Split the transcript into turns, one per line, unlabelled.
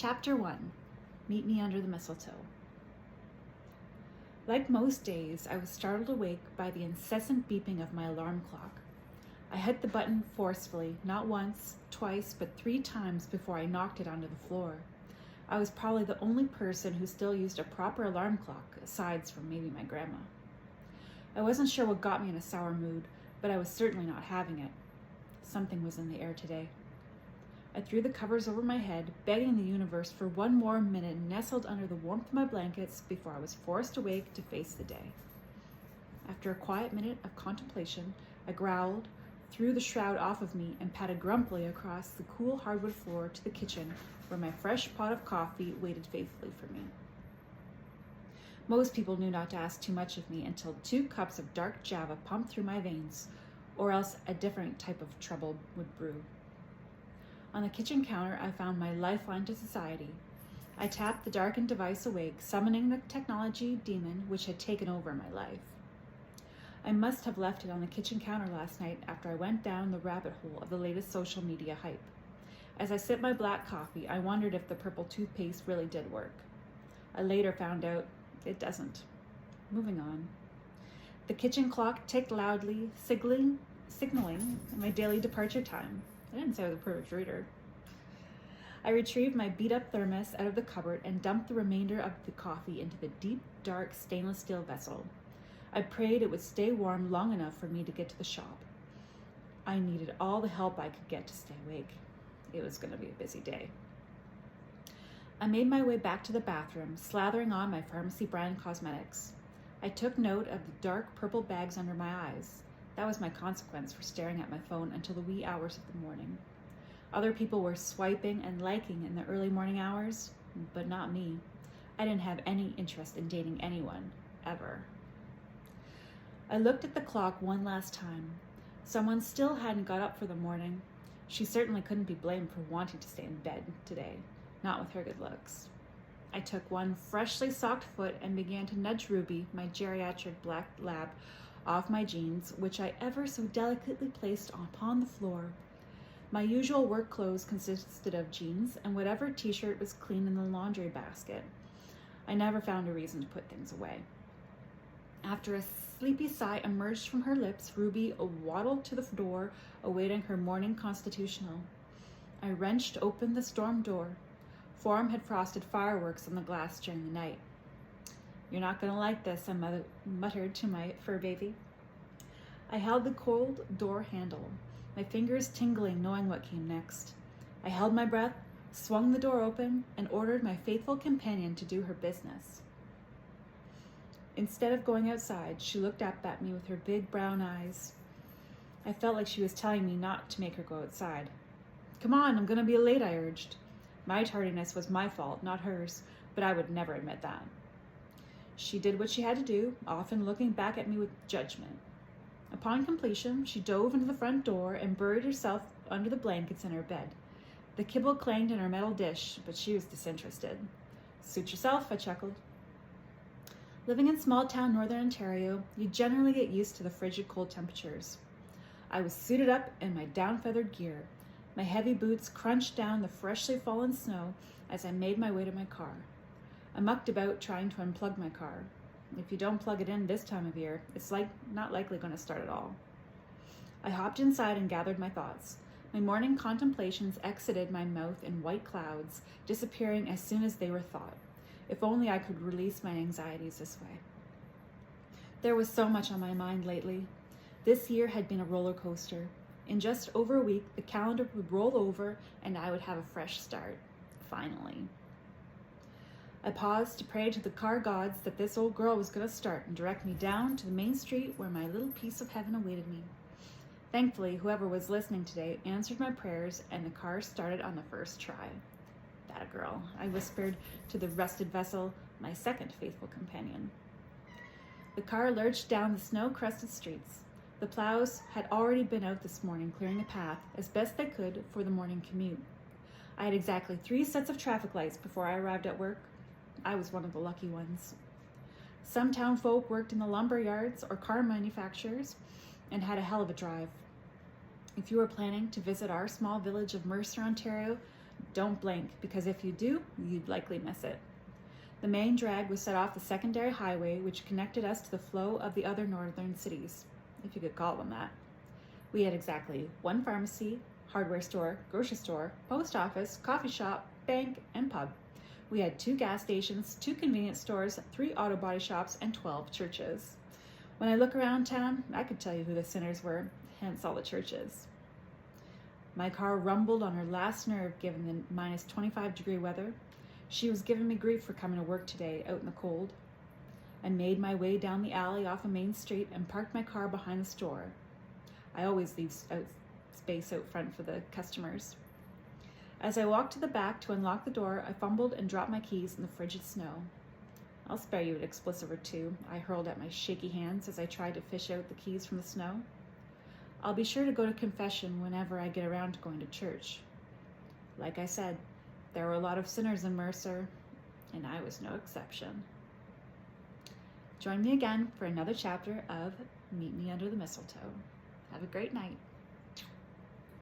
Chapter 1. Meet Me Under the Mistletoe. Like most days, I was startled awake by the incessant beeping of my alarm clock. I hit the button forcefully, not once, twice, but 3 times before I knocked it onto the floor. I was probably the only person who still used a proper alarm clock, aside from maybe my grandma. I wasn't sure what got me in a sour mood, but I was certainly not having it. Something was in the air today. I threw the covers over my head, begging the universe for one more minute nestled under the warmth of my blankets before I was forced awake to face the day. After a quiet minute of contemplation, I growled, threw the shroud off of me, and padded grumpily across the cool hardwood floor to the kitchen where my fresh pot of coffee waited faithfully for me. Most people knew not to ask too much of me until 2 cups of dark Java pumped through my veins, or else a different type of trouble would brew. On the kitchen counter, I found my lifeline to society. I tapped the darkened device awake, summoning the technology demon which had taken over my life. I must have left it on the kitchen counter last night after I went down the rabbit hole of the latest social media hype. As I sipped my black coffee, I wondered if the purple toothpaste really did work. I later found out it doesn't. Moving on. The kitchen clock ticked loudly, signaling my daily departure time. I didn't say I was a perfect reader. I retrieved my beat-up thermos out of the cupboard and dumped the remainder of the coffee into the deep, dark stainless steel vessel. I prayed it would stay warm long enough for me to get to the shop. I needed all the help I could get to stay awake. It was going to be a busy day. I made my way back to the bathroom, slathering on my pharmacy brand cosmetics. I took note of the dark purple bags under my eyes. That was my consequence for staring at my phone until the wee hours of the morning. Other people were swiping and liking in the early morning hours, but not me. I didn't have any interest in dating anyone, ever. I looked at the clock one last time. Someone still hadn't got up for the morning. She certainly couldn't be blamed for wanting to stay in bed today, not with her good looks. I took one freshly socked foot and began to nudge Ruby, my geriatric black lab, off my jeans, which I ever so delicately placed upon the floor. My usual work clothes consisted of jeans and whatever t-shirt was clean in the laundry basket. I never found a reason to put things away. After a sleepy sigh emerged from her lips, Ruby waddled to the door, awaiting her morning constitutional. I wrenched open the storm door. Form had frosted fireworks on the glass during the night. "You're not going to like this," I muttered to my fur baby. I held the cold door handle, my fingers tingling knowing what came next. I held my breath, swung the door open, and ordered my faithful companion to do her business. Instead of going outside, she looked up at me with her big brown eyes. I felt like she was telling me not to make her go outside. "Come on, I'm going to be late," I urged. My tardiness was my fault, not hers, but I would never admit that. She did what she had to do, often looking back at me with judgment. Upon completion, she dove into the front door and buried herself under the blankets in her bed. The kibble clanged in her metal dish, but she was disinterested. "Suit yourself," I chuckled. Living in small-town northern Ontario, you generally get used to the frigid cold temperatures. I was suited up in my down-feathered gear. My heavy boots crunched down the freshly fallen snow as I made my way to my car. I mucked about trying to unplug my car. If you don't plug it in this time of year, it's not likely going to start at all. I hopped inside and gathered my thoughts. My morning contemplations exited my mouth in white clouds, disappearing as soon as they were thought. If only I could release my anxieties this way. There was so much on my mind lately. This year had been a roller coaster. In just over a week, the calendar would roll over and I would have a fresh start. Finally. I paused to pray to the car gods that this old girl was going to start and direct me down to the main street where my little piece of heaven awaited me. Thankfully, whoever was listening today answered my prayers and the car started on the first try. "That a girl," I whispered to the rusted vessel, my second faithful companion. The car lurched down the snow-crusted streets. The plows had already been out this morning clearing a path as best they could for the morning commute. I had exactly 3 sets of traffic lights before I arrived at work. I was one of the lucky ones. Some town folk worked in the lumber yards or car manufacturers and had a hell of a drive. If you were planning to visit our small village of Mercer, Ontario, Don't blink, because if you do, you'd likely miss it. The main drag was set off the secondary highway, which connected us to the flow of the other northern cities, if you could call them that. We had exactly one pharmacy, hardware store, grocery store, post office, coffee shop, bank, and pub. We had 2 gas stations, 2 convenience stores, 3 auto body shops, and 12 churches. When I look around town, I could tell you who the sinners were, hence all the churches. My car rumbled on her last nerve given the minus 25-degree weather. She was giving me grief for coming to work today out in the cold. I made my way down the alley off a main street and parked my car behind the store. I always leave space out front for the customers. As I walked to the back to unlock the door, I fumbled and dropped my keys in the frigid snow. I'll spare you an explosive or two, I hurled at my shaky hands as I tried to fish out the keys from the snow. I'll be sure to go to confession whenever I get around to going to church. Like I said, there were a lot of sinners in Mercer, and I was no exception. Join me again for another chapter of Meet Me Under the Mistletoe. Have a great night.